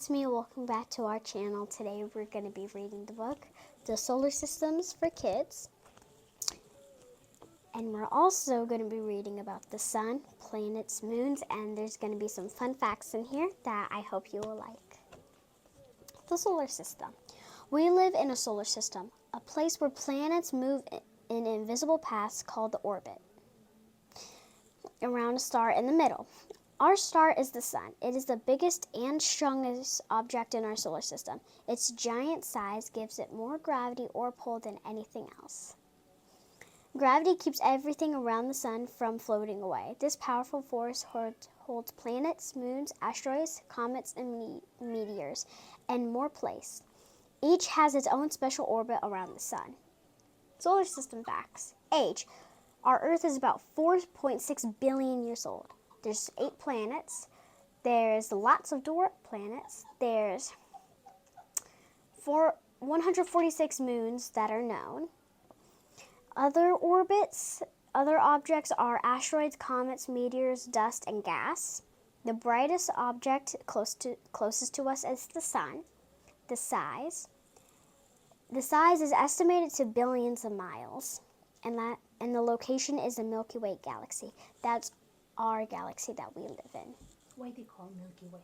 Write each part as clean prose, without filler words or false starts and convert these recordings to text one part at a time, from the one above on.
it's me. Welcome back to our channel. Today we're going to be reading the book, The Solar Systems for Kids. And we're also going to be reading about the sun, planets, moons, and there's going to be some fun facts in here that I hope you will like. The solar system. We live in a solar system, a place where planets move in invisible paths called the orbit, around a star in the middle. Our star is the sun. It is the biggest and strongest object in our solar system. Its giant size gives it more gravity or pull than anything else. Gravity keeps everything around the sun from floating away. This powerful force holds planets, moons, asteroids, comets, and meteors, and more place. Each has its own special orbit around the sun. Solar system facts. Age. Our Earth is about 4.6 billion years old. There's 8 planets. There's lots of dwarf planets. There's 146 moons that are known. Other orbits, other objects are asteroids, comets, meteors, dust, and gas. The brightest object closest to us is the sun. The size is estimated to billions of miles, and the location is the Milky Way galaxy. That's our galaxy that we live in. Why do you call Milky Way?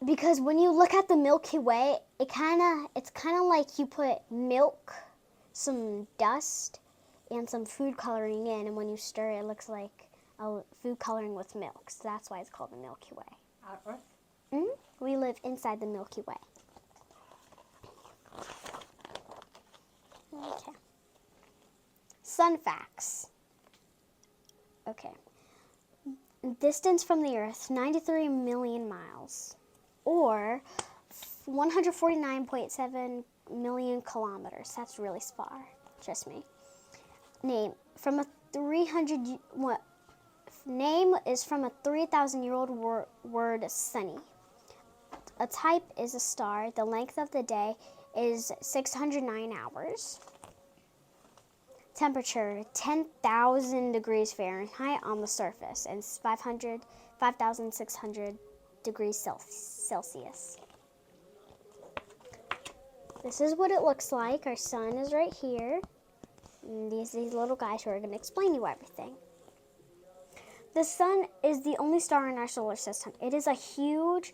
Because when you look at the Milky Way, it's kind of like you put milk, some dust, and some food coloring in, and when you stir it, it looks like food coloring with milk. So that's why it's called the Milky Way. Our Earth? Mm-hmm. We live inside the Milky Way. Okay. Sun facts. Okay. Distance from the Earth, 93 million miles, or 149.7 million kilometers. That's really far. Trust me. Name is from a 3,000-year-old word sunny. A type is a star. The length of the day is 609 hours. Temperature, 10,000 degrees Fahrenheit on the surface and 5,600 degrees Celsius. This is what it looks like. Our sun is right here. And these little guys who are going to explain you everything. The sun is the only star in our solar system. It is a huge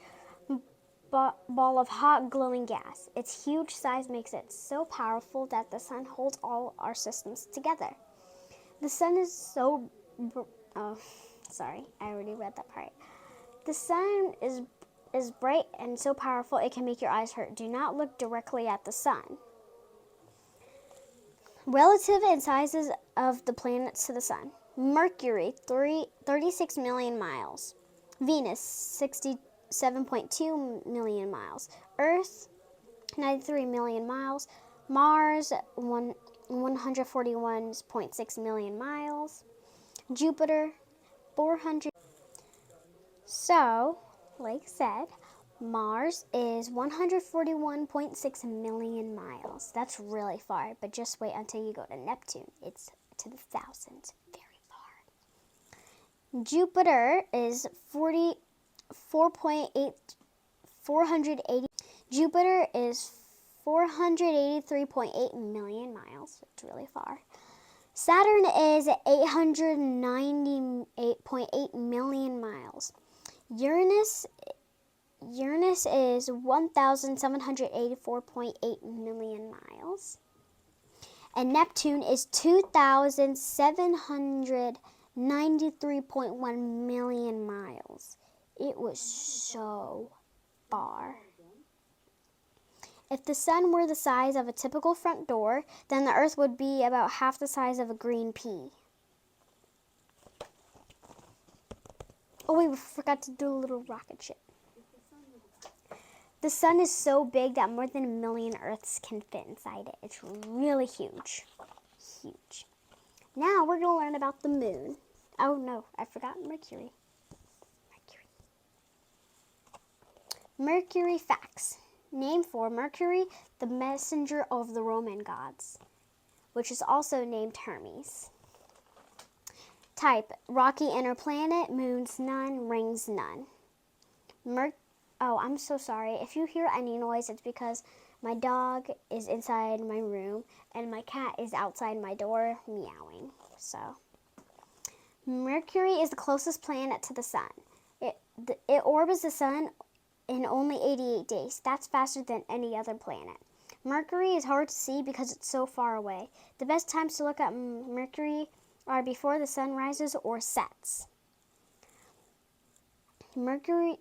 ball of hot glowing gas. Its huge size makes it so powerful that the sun holds all our systems together. The sun is so sorry, I already read that part. The sun is bright and so powerful it can make your eyes hurt. Do not look directly at the sun. Relative in sizes of the planets to the sun. Mercury, 36 million miles. Venus, 67.2 million miles. Earth, 93 million miles. Mars, 141.6 million miles. Jupiter, 400. So, like I said, Mars is 141.6 million miles. That's really far, but just wait until you go to Neptune. It's to the thousands, very far. Jupiter is 480. Jupiter is 483.8 million miles. It's really far. Saturn is 898.8 million miles. Uranus is 1,784.8 million miles. And Neptune is 2,793.1 million miles. It was so far. If the sun were the size of a typical front door, then the Earth would be about half the size of a green pea. Oh wait, we forgot to do a little rocket ship. The sun is so big that more than 1 million Earths can fit inside it. It's really huge. Huge. Now we're going to learn about the moon. Oh no, I forgot Mercury. Mercury facts. Name for Mercury, the messenger of the Roman gods, which is also named Hermes. Type, rocky inner planet, moons none, rings none. Oh, I'm so sorry. If you hear any noise, it's because my dog is inside my room and my cat is outside my door meowing. So, Mercury is the closest planet to the sun. It orbits the sun in only 88 days. That's faster than any other planet. Mercury is hard to see because it's so far away. The best times to look at Mercury are before the sun rises or sets. Mercury,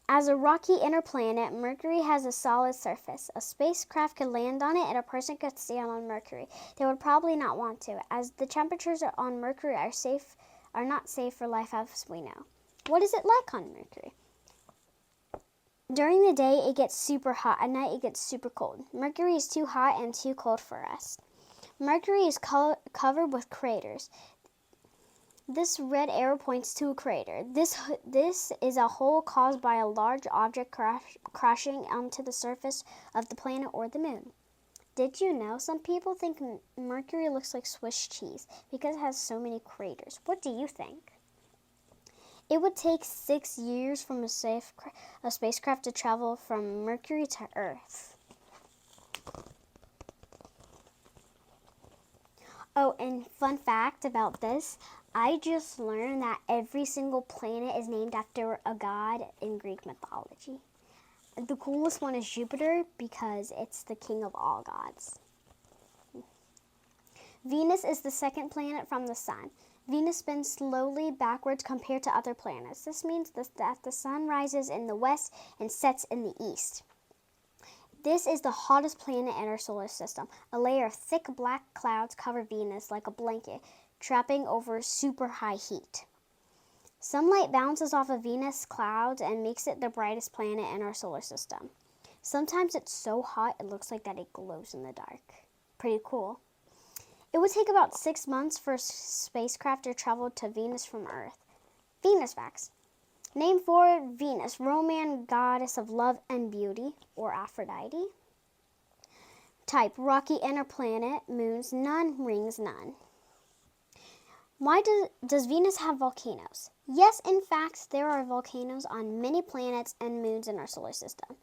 as a rocky inner planet, Mercury has a solid surface. A spacecraft could land on it and a person could stand on Mercury. They would probably not want to, as the temperatures on Mercury are not safe for life as we know. What is it like on Mercury? During the day, it gets super hot. At night, it gets super cold. Mercury is too hot and too cold for us. Mercury is covered with craters. This red arrow points to a crater. This is a hole caused by a large object crashing onto the surface of the planet or the moon. Did you know some people think Mercury looks like Swiss cheese because it has so many craters? What do you think? It would take 6 years from a spacecraft to travel from Mercury to Earth. Oh, and fun fact about this, I just learned that every single planet is named after a god in Greek mythology. The coolest one is Jupiter because it's the king of all gods. Venus is the second planet from the sun. Venus spins slowly backwards compared to other planets. This means that the sun rises in the west and sets in the east. This is the hottest planet in our solar system. A layer of thick black clouds cover Venus like a blanket, trapping over super high heat. Sunlight bounces off of Venus clouds and makes it the brightest planet in our solar system. Sometimes it's so hot it looks like that it glows in the dark. Pretty cool. It would take about 6 months for a spacecraft to travel to Venus from Earth. Venus facts. Name for Venus, Roman goddess of love and beauty, or Aphrodite. Type, rocky inner planet, moons, none, rings, none. Why does Venus have volcanoes? Yes, in fact, there are volcanoes on many planets and moons in our solar system.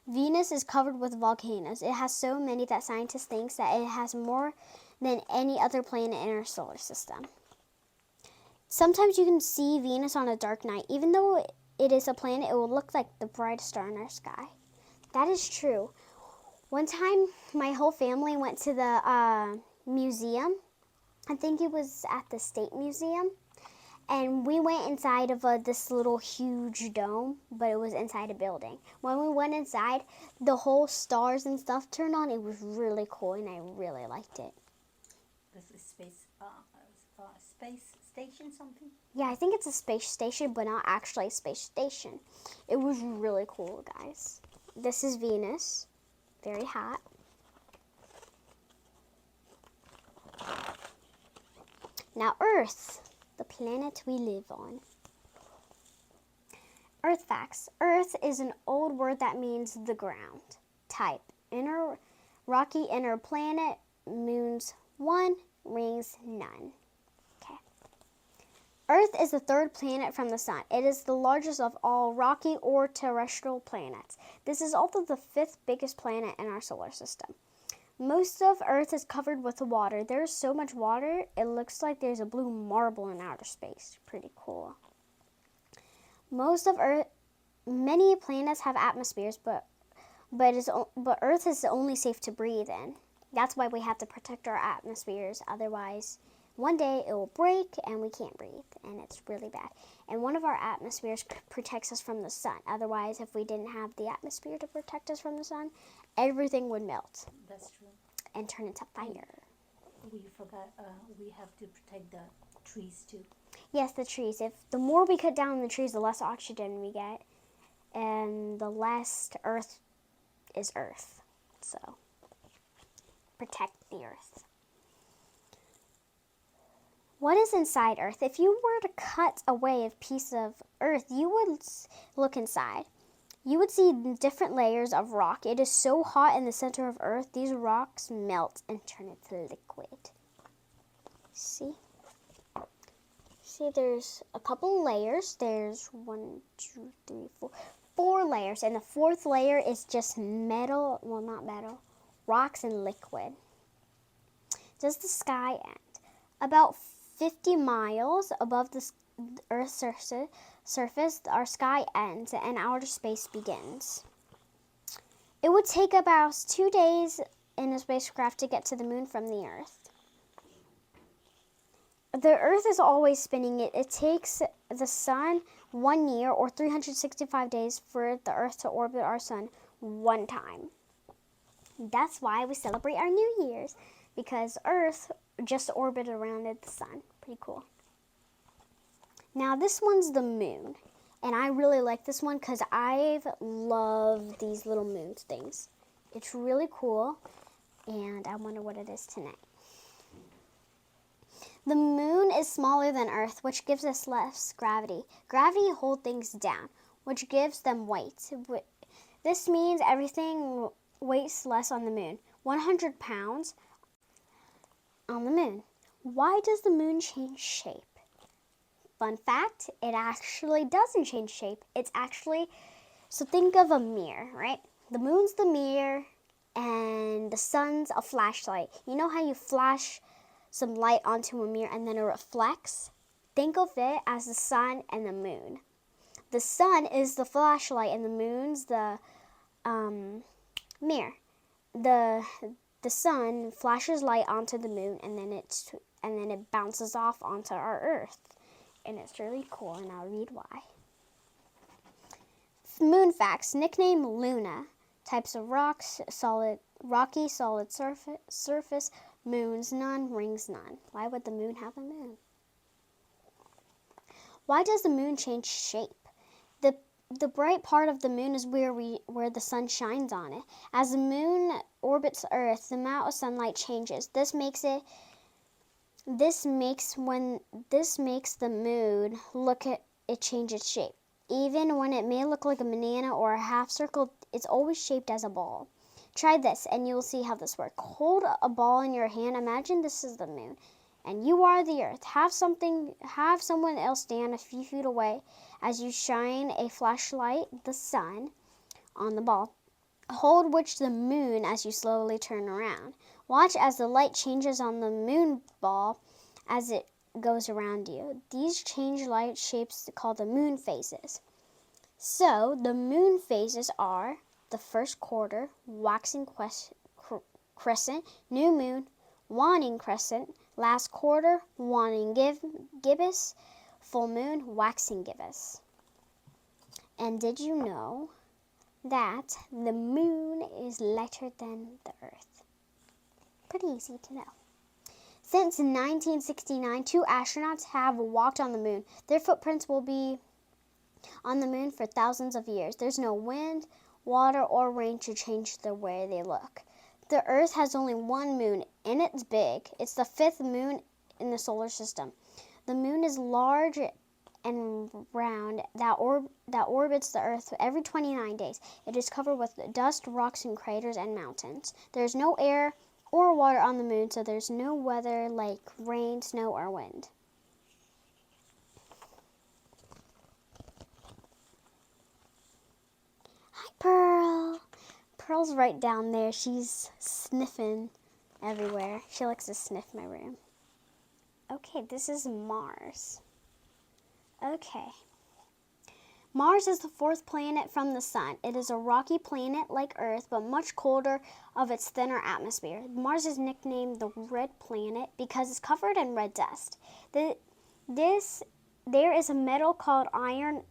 Venus is covered with volcanoes. It has so many that scientists think that it has more than any other planet in our solar system. Sometimes you can see Venus on a dark night. Even though it is a planet, it will look like the brightest star in our sky. That is true. One time, my whole family went to the museum. I think it was at the State Museum. And we went inside of this little huge dome, but it was inside a building. When we went inside, the whole stars and stuff turned on. It was really cool, and I really liked it. This is space station something? Yeah, I think it's a space station, but not actually a space station. It was really cool, guys. This is Venus. Very hot. Now, Earth, the planet we live on. Earth facts. Earth is an old word that means the ground. Type, rocky inner planet, moons 1, rings none. Okay. Earth is the third planet from the sun. It is the largest of all rocky or terrestrial planets. This is also the 5th biggest planet in our solar system. Most of Earth is covered with water. There's so much water, it looks like there's a blue marble in outer space. Pretty cool. Many planets have atmospheres, but Earth is only safe to breathe in. That's why we have to protect our atmospheres. Otherwise, one day it will break and we can't breathe, and it's really bad. And one of our atmospheres protects us from the sun. Otherwise, if we didn't have the atmosphere to protect us from the sun, everything would melt. That's true. And turn into fire. We forgot, we have to protect the trees too. Yes, the trees. The more we cut down the trees, the less oxygen we get, and the less Earth is Earth. So, protect the Earth. What is inside Earth? If you were to cut away a piece of Earth, you would look inside. You would see different layers of rock. It is so hot in the center of Earth, these rocks melt and turn into liquid. See? See, there's a couple layers. There's 1, 2, 3, 4, 4 layers, and the 4th layer is just metal, well, not metal, rocks and liquid. Does the sky end? About 50 miles above the Earth's surface, our sky ends and outer space begins. It would take about 2 days in a spacecraft to get to the moon from the Earth. The Earth is always spinning. It takes the sun 1 year or 365 days for the Earth to orbit our sun one time. That's why we celebrate our New Year's, because Earth just orbited around the sun. Pretty cool. Now this one's the moon, and I really like this one because I love these little moon things. It's really cool, and I wonder what it is tonight. The moon is smaller than Earth, which gives us less gravity. Gravity holds things down, which gives them weight. This means everything weighs less on the moon. 100 pounds on the moon. Why does the moon change shape? Fun fact, it actually doesn't change shape. It's actually, so think of a mirror, right? The moon's the mirror and the sun's a flashlight. You know how you flash some light onto a mirror and then it reflects? Think of it as the sun and the moon. The sun is the flashlight and the moon's the mirror. The sun flashes light onto the moon and then it bounces off onto our Earth. And it's really cool, and I'll read why. Moon facts. Nickname Luna. Types of rocks: rocky, solid surface. Moons none, rings none. Why would the moon have a moon? Why does the moon change shape? The bright part of the moon is where the sun shines on it. As the moon orbits Earth, the amount of sunlight changes. This makes the moon it changes shape. Even when it may look like a banana or a half circle, it's always shaped as a ball. Try this and you'll see how this works. Hold a ball in your hand. Imagine this is the moon and you are the Earth. Have someone else stand a few feet away as you shine a flashlight, the sun, on the ball. Hold the moon as you slowly turn around. Watch as the light changes on the moon ball as it goes around you. These change light shapes called the moon phases. So the moon phases are the first quarter, waxing crescent, new moon, waning crescent, last quarter, waning gibbous, full moon, waxing gibbous. And did you know that the moon is lighter than the Earth? Pretty easy to know. Since 1969, 2 astronauts have walked on the moon. Their footprints will be on the moon for thousands of years. There's no wind, water, or rain to change the way they look. The Earth has only one moon, and it's big. It's the 5th moon in the solar system. The moon is large and round that orbits the Earth every 29 days. It is covered with dust, rocks, and craters and mountains. There's no air or water on the moon, so there's no weather like rain, snow, or wind. Hi, Pearl. Pearl's right down there. She's sniffing everywhere. She likes to sniff my room. Okay, this is Mars. Okay. Mars is the 4th planet from the sun. It is a rocky planet like Earth, but much colder of its thinner atmosphere. Mars is nicknamed the Red Planet because it's covered in red dust. There is a metal called iron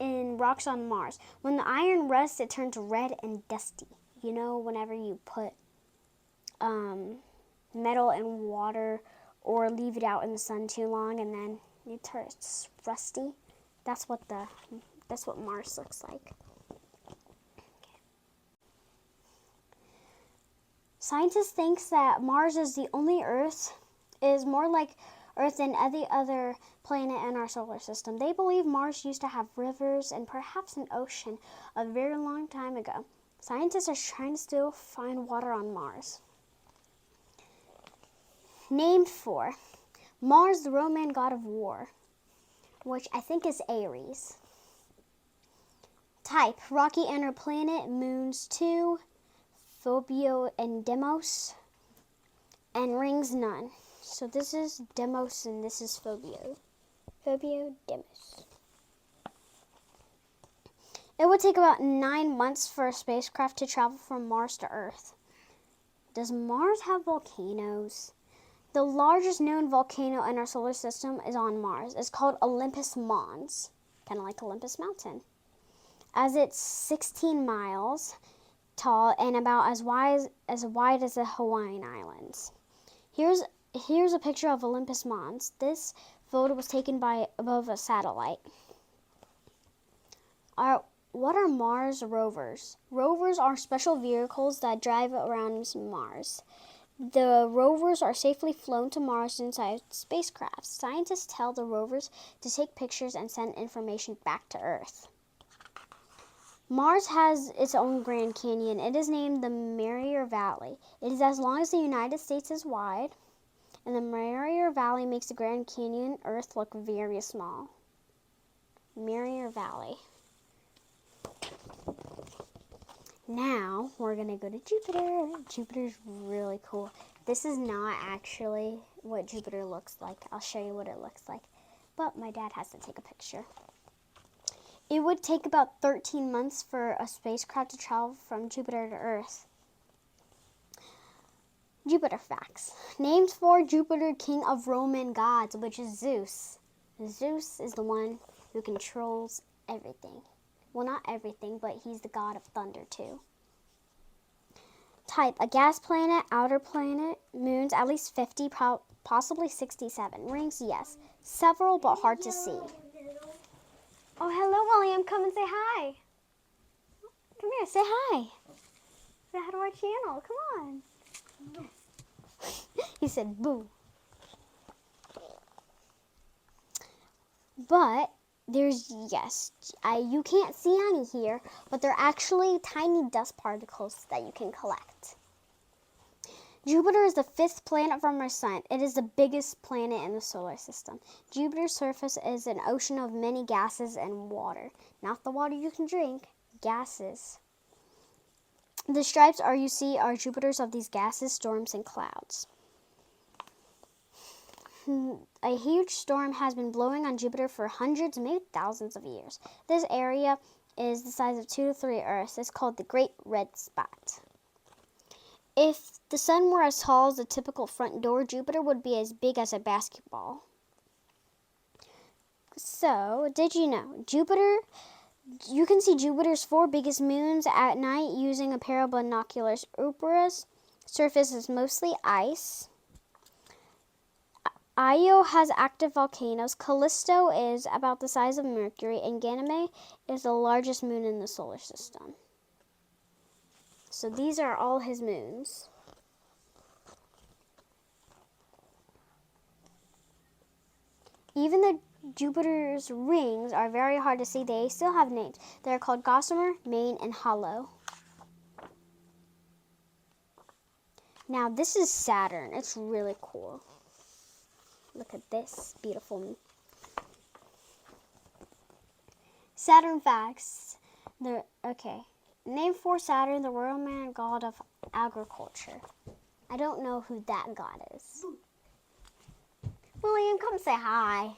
in rocks on Mars. When the iron rusts, it turns red and dusty. You know, whenever you put metal in water or leave it out in the sun too long and then it turns rusty. That's what Mars looks like. Okay. Scientists think that Mars is more like Earth than any other planet in our solar system. They believe Mars used to have rivers and perhaps an ocean a very long time ago. Scientists are trying to still find water on Mars. Named for Mars, the Roman god of war, which I think is Ares. Type, rocky inner planet, moons 2, Phobos and Deimos, and rings none. So this is Deimos and this is Phobos. Phobos, Deimos. It would take about 9 months for a spacecraft to travel from Mars to Earth. Does Mars have volcanoes? The largest known volcano in our solar system is on Mars. It's called Olympus Mons, kind of like Olympus Mountain. As it's 16 miles tall and about as wide as the Hawaiian Islands. Here's a picture of Olympus Mons. This photo was taken above a satellite. What are Mars rovers? Rovers are special vehicles that drive around Mars. The rovers are safely flown to Mars inside spacecraft. Scientists tell the rovers to take pictures and send information back to Earth. Mars has its own Grand Canyon. It is named the Marier Valley. It is as long as the United States is wide, and the Marier Valley makes the Grand Canyon Earth look very small. Marier Valley. Now we're going to go to Jupiter. Jupiter's really cool. This is not actually what Jupiter looks like. I'll show you what it looks like. But my dad has to take a picture. It would take about 13 months for a spacecraft to travel from Jupiter to Earth. Jupiter facts. Named for Jupiter, king of Roman gods, which is Zeus. Zeus is the one who controls everything. Well, not everything, but he's the god of thunder too. Type, a gas planet, outer planet, moons, at least 50, possibly 67. Rings, yes. Several, but hard to see. Oh, hello, William. Come and say hi. Come here, say hi. Say hi to our channel. Come on. He said, boo. But there's, yes, you can't see any here, but they're actually tiny dust particles that you can collect. Jupiter is the 5th planet from our sun. It is the biggest planet in the solar system. Jupiter's surface is an ocean of many gases and water. Not the water you can drink, gases. The stripes you see are Jupiters of these gases, storms, and clouds. A huge storm has been blowing on Jupiter for hundreds, maybe thousands of years. This area is the size of 2 to 3 Earths. It's called the Great Red Spot. If the sun were as tall as a typical front door, Jupiter would be as big as a basketball. So, did you know? You can see Jupiter's 4 biggest moons at night using a pair of binoculars. Eubora's surface is mostly ice. Io has active volcanoes. Callisto is about the size of Mercury, and Ganymede is the largest moon in the solar system. So these are all his moons. Even though Jupiter's rings are very hard to see, they still have names. They're called Gossamer, Main, and Hollow. Now this is Saturn. It's really cool. Look at this beautiful. Saturn facts. Okay. Name for Saturn, the Roman god of agriculture. I don't know who that god is. William, come say hi.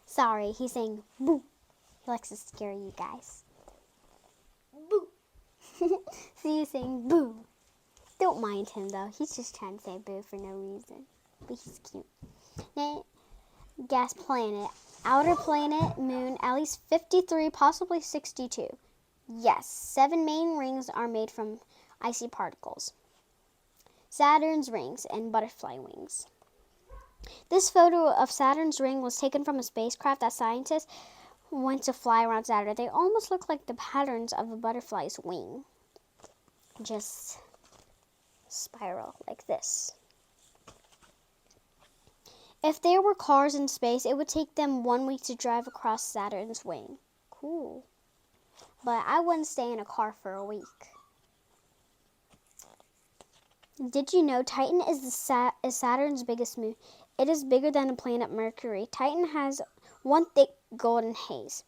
Sorry, he's saying boo. He likes to scare you guys. Boo. See you saying boo. Don't mind him though. He's just trying to say boo for no reason. But he's cute. Name gas planet. Outer planet, moon, at least 53, possibly 62. Yes, 7 main rings are made from icy particles. Saturn's rings and butterfly wings. This photo of Saturn's ring was taken from a spacecraft that scientists went to fly around Saturn. They almost look like the patterns of a butterfly's wing. Just spiral like this. If there were cars in space, it would take them 1 week to drive across Saturn's wing. Cool. But I wouldn't stay in a car for a week. Did you know Titan is Saturn's biggest moon? It is bigger than the planet Mercury. Titan has one thick golden haze.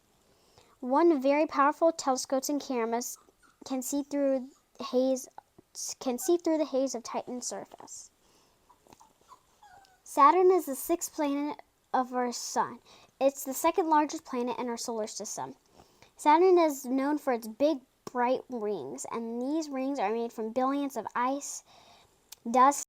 One very powerful telescopes and cameras can see through the haze of Titan's surface. Saturn is the sixth planet of our sun. It's the second largest planet in our solar system. Saturn is known for its big, bright rings, and these rings are made from billions of ice, dust,